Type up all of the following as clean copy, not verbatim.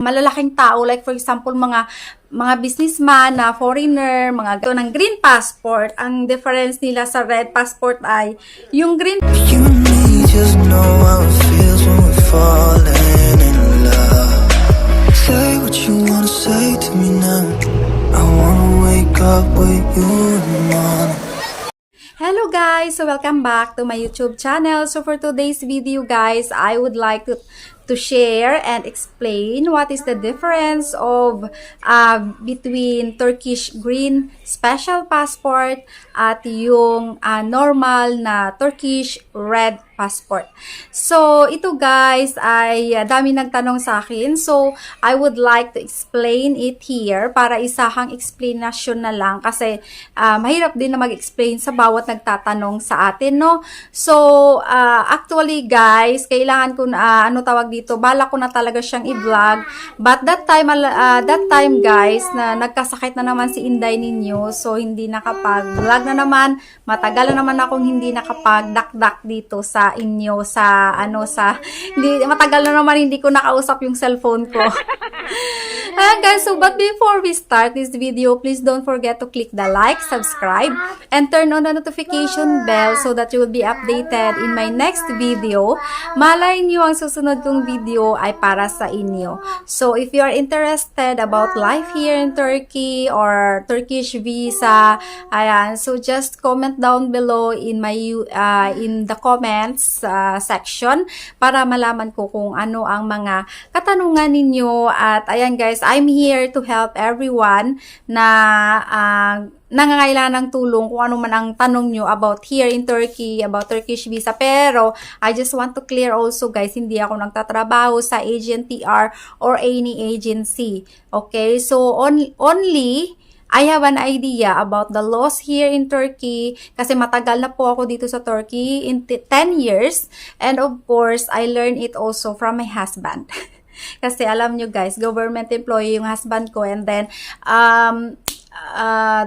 malalaking tao, like for example, mga businessman na foreigner, mga gato ng green passport. Ang difference nila sa red passport ay yung green You and me just know how it feels when we're falling in love. Say what you wanna say to me now. I wanna wake up with you in the morning. Hello guys! So welcome back to my YouTube channel. So for today's video guys, I would like to share and explain what is the difference of between Turkish green special passport at yung normal na Turkish red passport. So ito guys ay dami nagtanong sa akin. So I would like to explain it here para isahang explanation na lang kasi mahirap din na mag-explain sa bawat nagtatanong sa atin, no? So actually guys, kailangan ko na bala ko na talaga siyang i-vlog. But that time guys, na nagkasakit na naman si Inday ninyo. So hindi nakapag-vlog na naman. Matagal na naman akong hindi nakapag-dakdak dito sa inyo matagal na naman hindi ko nakausap yung cellphone ko. Guys, so but before we start this video, please don't forget to click the like, subscribe, and turn on the notification bell so that you will be updated in my next video. Malay nyo ang susunod kong video ay para sa inyo. So if you are interested about life here in Turkey or Turkish visa, ayan, so just comment down below in the comments section para malaman ko kung ano ang mga katanungan ninyo. At ayan guys, I'm here to help everyone na nangangailangan ng tulong kung ano man ang tanong nyo about here in Turkey, about Turkish visa. Pero I just want to clear also guys, hindi ako nagtatrabaho sa AgenTR or any agency. Okay, so only I have an idea about the laws here in Turkey kasi matagal na po ako dito sa Turkey in 10 years, and of course I learned it also from my husband. Kasi alam nyo guys, government employee yung husband ko, and then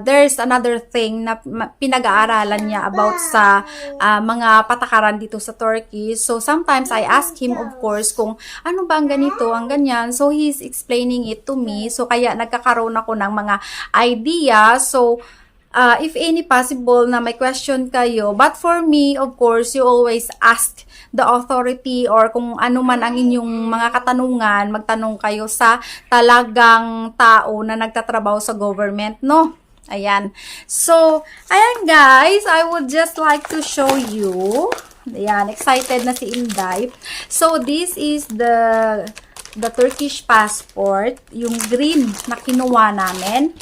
there's another thing na pinag-aaralan niya about sa mga patakaran dito sa Turkey. So sometimes I ask him of course kung ano ba ang ganito, ang ganyan. So he's explaining it to me. So kaya nagkakaroon ako ng mga idea. So if any possible na may question kayo, but for me of course you always ask the authority or kung ano man ang inyong mga katanungan, magtanong kayo sa talagang tao na nagtatrabaho sa government, no? Ayan. So, ayan guys, I would just like to show you. Ayan, excited na si Inday. So, this is the Turkish passport, yung green na kinuha namin.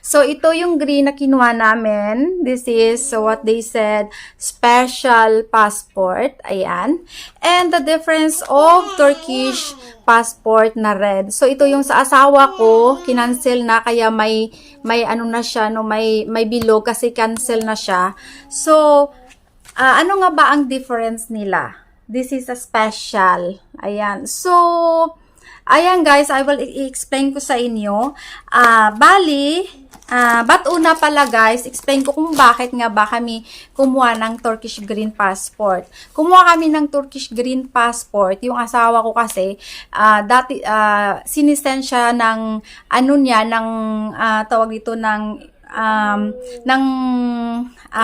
So, ito yung green na kinuha namin. This is what they said, special passport. Ayan. And the difference of Turkish passport na red. So, ito yung sa asawa ko, kinancel na, kaya may ano na siya, no, may bilog kasi cancel na siya. So, ano nga ba ang difference nila? This is a special. Ayan. So, ayan guys, I will explain ko sa inyo. But una pala guys, explain ko kung bakit nga ba kami kumuha ng Turkish Green Passport. Kumuha kami ng Turkish Green Passport. Yung asawa ko kasi, dati, sinisend siya ng, tawag dito ng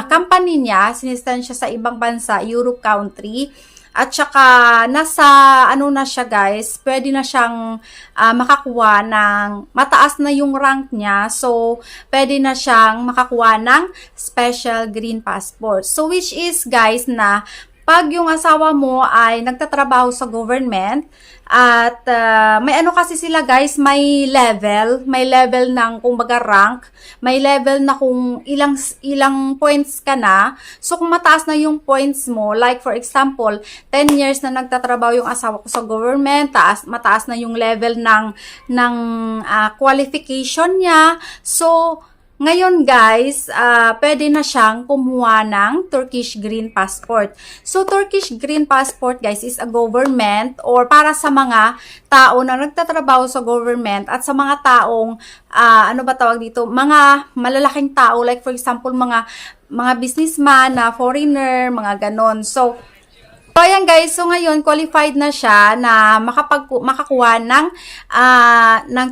company niya, sinisend siya sa ibang bansa, Europe country. At saka, nasa, na siya guys, pwede na siyang makakuha ng, mataas na yung rank niya. So, pwede na siyang makakuha ng special green passport. So, which is guys na, pag yung asawa mo ay nagtatrabaho sa government, at may ano kasi sila guys, may level ng kumbaga rank, may level na kung ilang points ka na. So kung mataas na yung points mo, like for example, 10 years na nagtatrabaho yung asawa ko sa government, mataas na yung level ng qualification niya. So ngayon guys, pwede na siyang kumuha ng Turkish Green Passport. So, Turkish Green Passport guys is a government or para sa mga tao na nagtatrabaho sa government at sa mga taong, mga malalaking tao, like for example, mga businessman na foreigner, mga ganon. So, So, ayan guys, so ngayon, qualified na siya na makakuha ng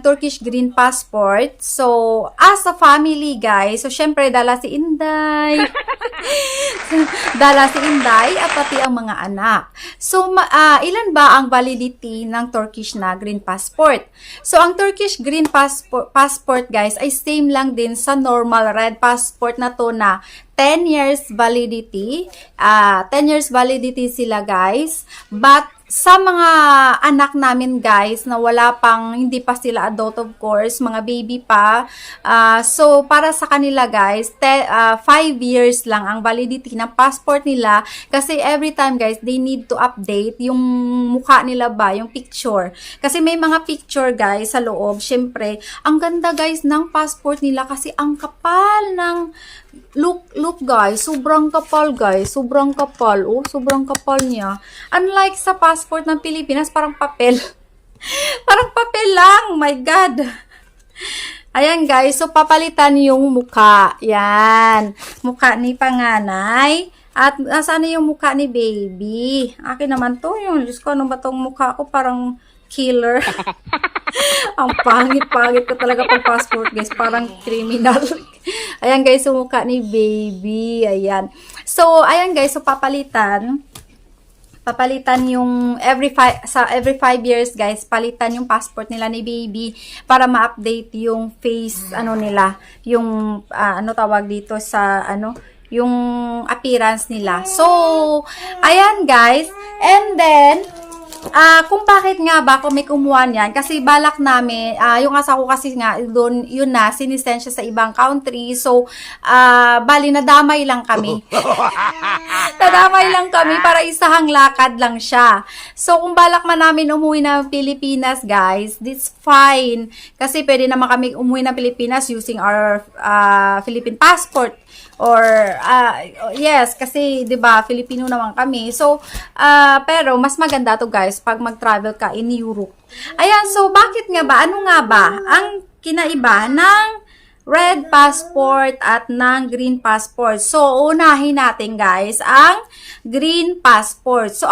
Turkish Green Passport. So, as a family guys, so syempre, dala si Inday, at pati ang mga anak. So, ilan ba ang validity ng Turkish na Green Passport? So, ang Turkish Green Passport guys, ay same lang din sa normal Red Passport na to na 10 years validity. 10 years validity sila guys. But sa mga anak namin guys na hindi pa sila adult of course, mga baby pa. So para sa kanila guys, 5 years lang ang validity ng passport nila kasi every time guys, they need to update yung mukha nila ba, yung picture. Kasi may mga picture guys sa loob. Syempre, ang ganda guys ng passport nila kasi ang kapal ng look guys, sobrang kapal guys, sobrang kapal, sobrang kapal niya. Unlike sa passport ng Pilipinas, parang papel. Parang papel lang, my God. Ayan guys, so papalitan yung mukha. Yan, mukha ni panganay. At nasaan na yung mukha ni baby? Akin naman to, yung Diyos ko, ano ba tong mukha ko? Parang killer. Ang pangit-pangit ko talaga pag passport guys, parang criminal. Ayan guys, yung mukha ni baby. Ayan. So, ayan guys, so papalitan yung every 5 years guys, palitan yung passport nila ni baby para ma-update yung face nila, yung ano tawag dito sa yung appearance nila. So, ayan guys, and then kung bakit nga ba ako may kumuha niyan, kasi balak namin, yung asawa ko kasi nga, doon, yun na, sinisend siya sa ibang country, so, bali, nadamay lang kami. Nadamay lang kami para isahang lakad lang siya. So, kung balak man namin umuwi ng Pilipinas, guys, this fine, kasi pwede naman kami umuwi ng Pilipinas using our Philippine passport. Or yes, kasi 'di ba Filipino naman kami. So pero mas maganda to guys pag mag-travel ka in Europe. Ayan, so bakit nga ba? Ano nga ba ang kinaiba ng red passport at ng green passport? So unahin natin guys ang green passport. So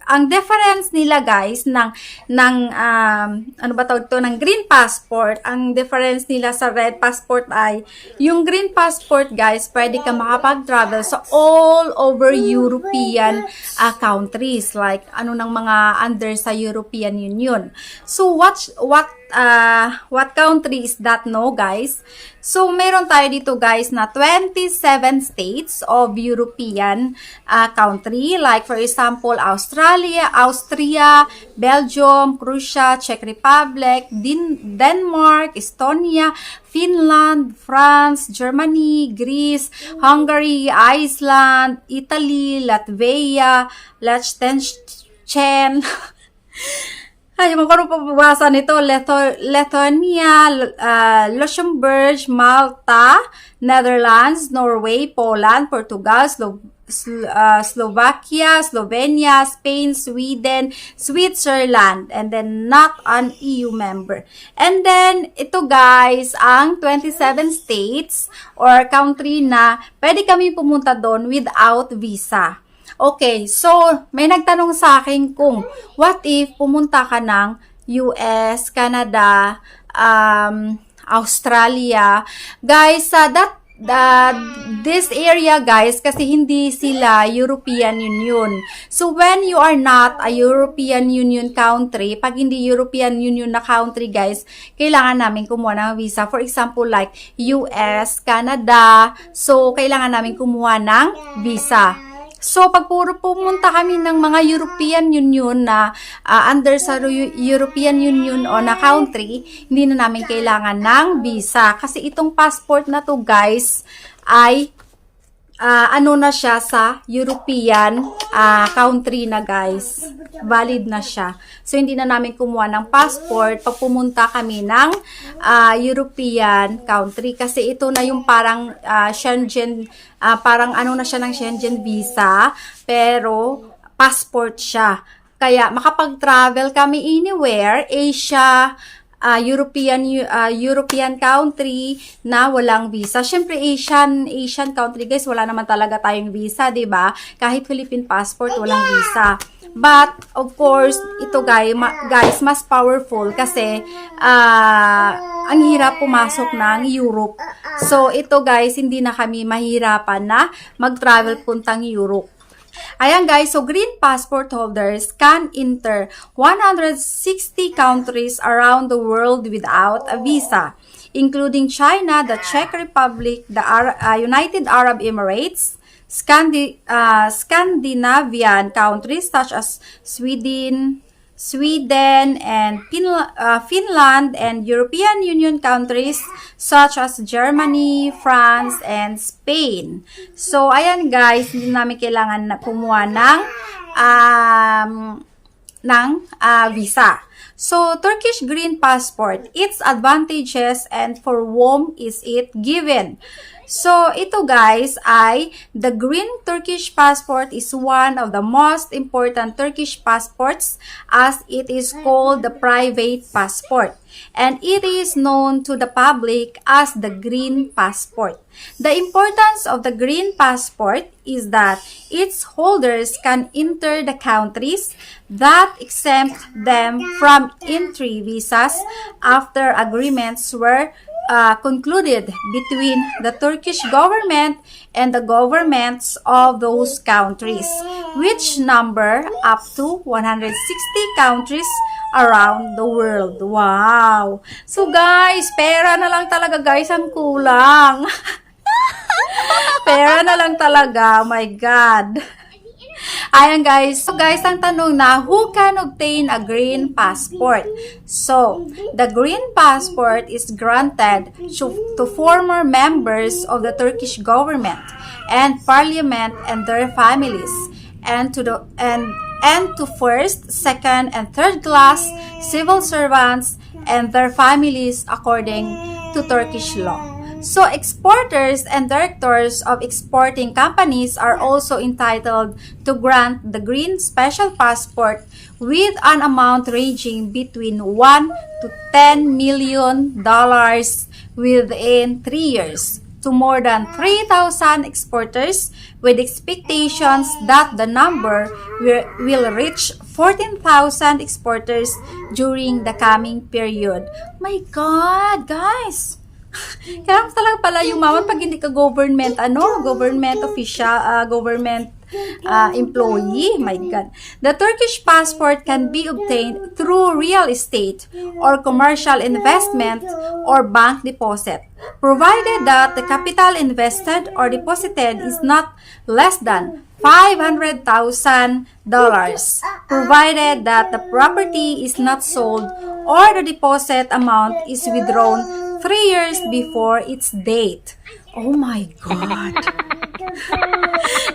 ang difference nila guys ng ano ba tawag to, ng green passport, ang difference nila sa red passport ay yung green passport guys, pwede ka makapag-travel sa all over European countries, like ng mga under sa European Union. So what country is that, no guys? So meron tayo dito guys na 27 states of European country, like for example Austria, Belgium, Croatia, Czech Republic, Denmark, Estonia, Finland, France, Germany, Greece, Hungary, Iceland, Italy, Latvia, Liechtenstein, ay, magkaroon pa babasa nito, Lithuania, Luxembourg, Malta, Netherlands, Norway, Poland, Portugal, Slovakia, Slovenia, Spain, Sweden, Switzerland, and then not an EU member. And then, ito guys, ang 27 states or country na pwede kami pumunta doon without visa. Okay, so may nagtanong sa akin kung what if pumunta ka ng US, Canada, Australia. Guys, this area guys, kasi hindi sila European Union. So when you are not a European Union country, pag hindi European Union na country guys, kailangan namin kumuha ng visa. For example like US, Canada, so kailangan namin kumuha ng visa. So, pag puro pumunta kami ng mga European Union na under sa European Union o na country, hindi na namin kailangan ng visa. Kasi itong passport na to guys ay na siya sa European country na guys. Valid na siya. So, hindi na namin kumuha ng passport pag pumunta kami ng European country. Kasi ito na yung parang Schengen, parang na siya ng Schengen visa, pero passport siya. Kaya makapag-travel kami anywhere, Asia, European country na walang visa. Syempre Asian country guys, wala naman talaga tayong visa, 'di ba? Kahit Philippine passport walang visa. But of course, ito guys mas powerful kasi ang hirap pumasok ng Europe. So ito guys, hindi na kami mahirapan na mag-travel puntang Europe. Ayan guys, so green passport holders can enter 160 countries around the world without a visa, including China, the Czech Republic, the United Arab Emirates, Scandinavian countries such as Sweden and Finland, and European Union countries such as Germany, France, and Spain. So, ayan guys, hindi namin kailangan na kumuha ng visa. So, Turkish green passport, its advantages and for whom is it given? So, ito guys ay the green Turkish passport is one of the most important Turkish passports as it is called the private passport. And it is known to the public as the green passport. The importance of the green passport is that its holders can enter the countries that exempt them from entry visas after agreements were concluded between the Turkish government and the governments of those countries, which number up to 160 countries around the world. Wow! So guys, pera na lang talaga guys ang kulang. Pera na lang talaga, oh my God. Ayan guys. So guys, ang tanong na, who can obtain a green passport? So, the green passport is granted to former members of the Turkish government and parliament and their families, and to first, second, and third class civil servants and their families according to Turkish law. So, exporters and directors of exporting companies are also entitled to grant the green special passport with an amount ranging between $1 to $10 million within 3 years to more than 3,000 exporters, with expectations that the number will reach 14,000 exporters during the coming period. My God, guys! Kaya talaga pala yumaman pag hindi ka government official, government employee. My God. The Turkish passport can be obtained through real estate or commercial investment or bank deposit, provided that the capital invested or deposited is not less than $500,000, provided that the property is not sold or the deposit amount is withdrawn 3 years before its date. Oh my God.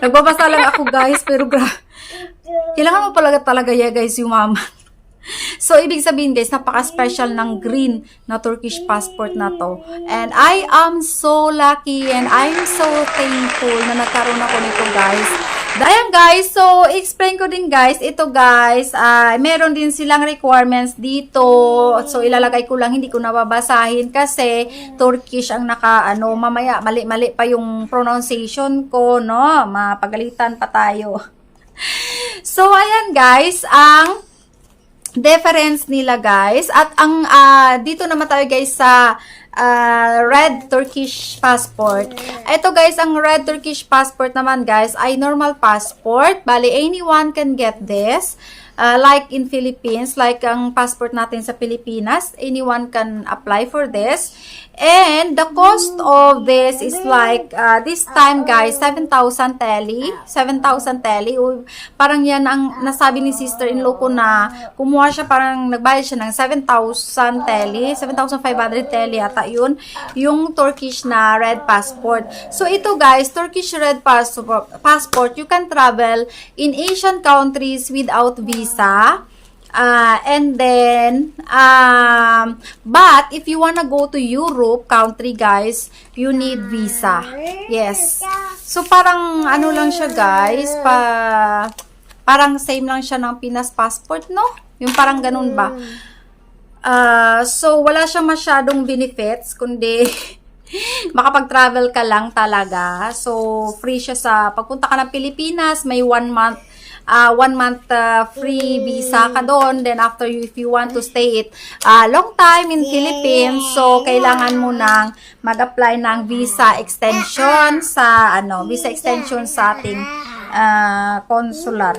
Nagbabasa lang ako guys, pero kailangan mo talaga ya guys yumaman. So, ibig sabihin guys, napaka-special ng green na Turkish passport na to. And I am so lucky and I'm so thankful na nagkaroon ako nito guys. Ayan guys, so explain ko din guys, ito guys, meron din silang requirements dito. So, ilalagay ko lang, hindi ko nababasahin kasi Turkish ang mamaya mali-mali pa yung pronunciation ko, no? Mapagalitan pa tayo. So, ayan guys, ang difference nila guys, at ang dito naman tayo guys sa red Turkish passport. Ito guys, ang red Turkish passport naman guys ay normal passport. Bali, anyone can get this. Like in Philippines, like ang passport natin sa Pilipinas, anyone can apply for this. And the cost of this is like, this time guys, 7,000 teli. 7,000 teli. Parang yan ang nasabi ni sister-in-law ko na kumuha siya, parang nagbayad siya ng 7,000 teli. 7,500 teli ata yun. Yung Turkish na red passport. So ito guys, Turkish red passport, you can travel in Asian countries without visa. And then, but if you wanna go to Europe country, guys, you need visa. Yes. So, parang, lang siya, guys, parang same lang siya ng Pinas passport, no? Yung parang ganun ba? So, wala siyang masyadong benefits, kundi makapag-travel ka lang talaga. So, free siya sa pagpunta ka ng Pilipinas, may 1 month free visa ka doon. Then after if you want to stay it long time in Philippines, so kailangan mo nang mag-apply ng visa extension sa visa extension sa ating consular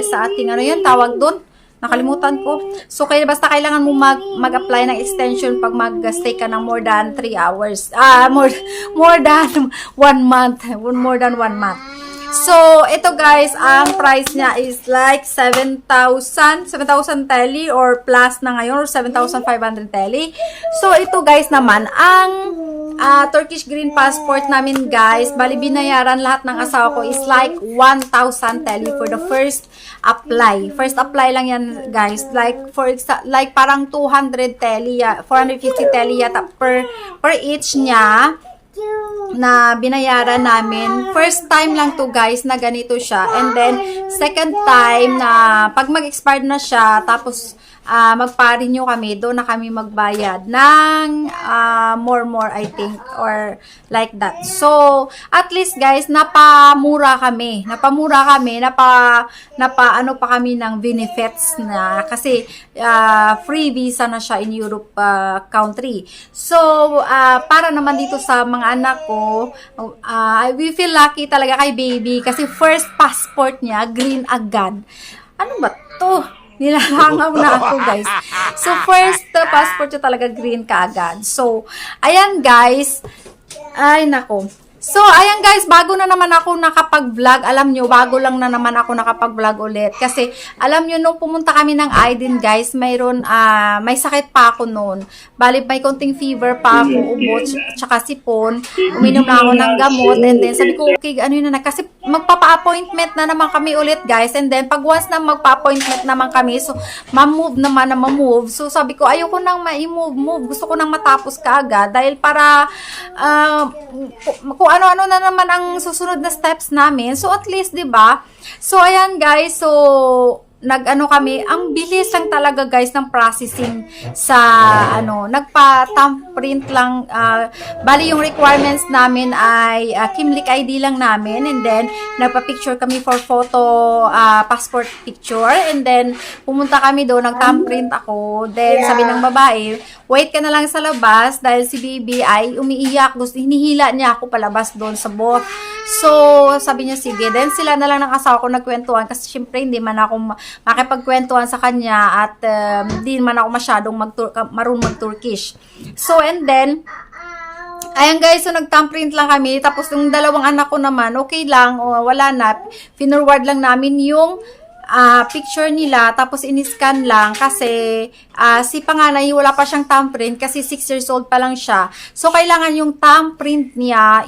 sa ating tawag doon. Nakalimutan ko. So, basta kailangan mo mag-apply ng extension pag mag-stay ka ng more than 3 hours. More than 1 month. More than 1 month. So, ito guys, ang price niya is like 7,000 tele or plus na ngayon or 7,500 tele. So, ito guys naman, ang Turkish Green Passport namin guys, bali binayaran lahat ng asawa ko is like 1,000 tele for the first apply. First apply lang yan guys. Like parang 200 tele, 450 tele yata per each niya na binayaran namin. First time lang to guys na ganito siya. And then, second time na pag mag-expired na siya, tapos magpa-renew kami, doon na kami magbayad ng more I think, or like that. So, at least guys, napamura kami, ano pa kami ng benefits na, kasi free visa na siya in Europe country. So, para naman dito sa mga anak ko, we feel lucky talaga kay baby, kasi first passport niya, green agad. Ano ba to? Nilalangaw na ako guys. So, first passport niya talaga green kaagad. So, ayan guys. Ay, nako. So, ayan guys, bago na naman ako nakapag-vlog. Alam nyo, bago lang na naman ako nakapag-vlog ulit. Kasi, alam nyo, nung pumunta kami ng Aydin guys, may sakit pa ako noon. Bali, may konting fever pa ako, ubo, tsaka sipon. Uminom na ako ng gamot. And then, sabi ko, okay, ano yun na, kasi magpapa-appointment na naman kami ulit guys. And then, pag once na magpa-appointment naman kami, so, ma-move naman na ma-move. So, sabi ko, ayoko nang ma-move. Gusto ko nang matapos kaagad. Dahil para, kung ano-ano na naman ang susunod na steps namin. So, at least, 'di ba? So, ayan guys. So, kami, ang bilis lang talaga guys ng processing sa nagpa-thumb print lang. Bali yung requirements namin ay Kimlik ID lang namin, and then nagpa-picture kami for photo, passport picture, and then pumunta kami doon, nag-thumb print ako. Then sabi ng babae, wait ka na lang sa labas dahil si baby ay umiiyak, hinihila niya ako palabas doon sa booth. So, sabi niya, sige. Then, sila na lang ng asawa ko nagkwentuhan kasi syempre hindi man ako makipagkwentuhan sa kanya at hindi man ako masyadong marunong mag-Turkish. So, and then, ayan guys, so nag-thumb print lang kami. Tapos, yung dalawang anak ko naman, okay lang, wala na. Finorward lang namin yung picture nila, tapos in-scan lang kasi si panganay wala pa siyang thumb print kasi 6 years old pa lang siya. So, kailangan yung thumb print niya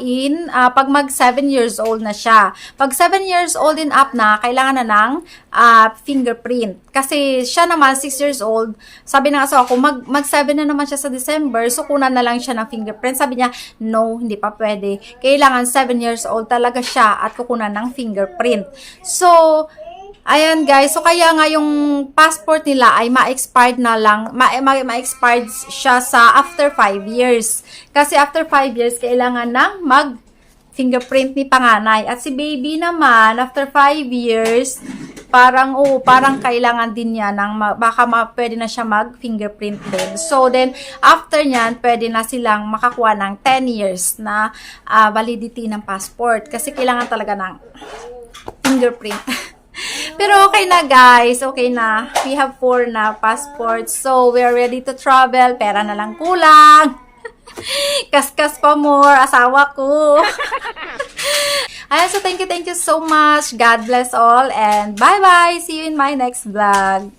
pag mag 7 years old na siya. Pag 7 years old and up na, kailangan na ng fingerprint. Kasi siya naman, 6 years old, sabi ng asawa ko, mag 7 na naman siya sa December, so kunan na lang siya ng fingerprint. Sabi niya, no, hindi pa pwede. Kailangan 7 years old talaga siya at kukunan ng fingerprint. So, ayan guys, so kaya nga yung passport nila ay ma-expired na lang, ma-expired siya sa after 5 years. Kasi after 5 years, kailangan nang mag-fingerprint ni panganay. At si baby naman, after 5 years, parang kailangan din niya pwede na siya mag-fingerprint din. So then, after nyan, pwede na silang makakuha ng 10 years na validity ng passport. Kasi kailangan talaga ng fingerprint. Pero okay na guys, okay na. We have 4 na passports. So, we are ready to travel. Pera na lang kulang. Kaskas pa more, asawa ko. Ayan, so thank you so much. God bless all and bye-bye. See you in my next vlog.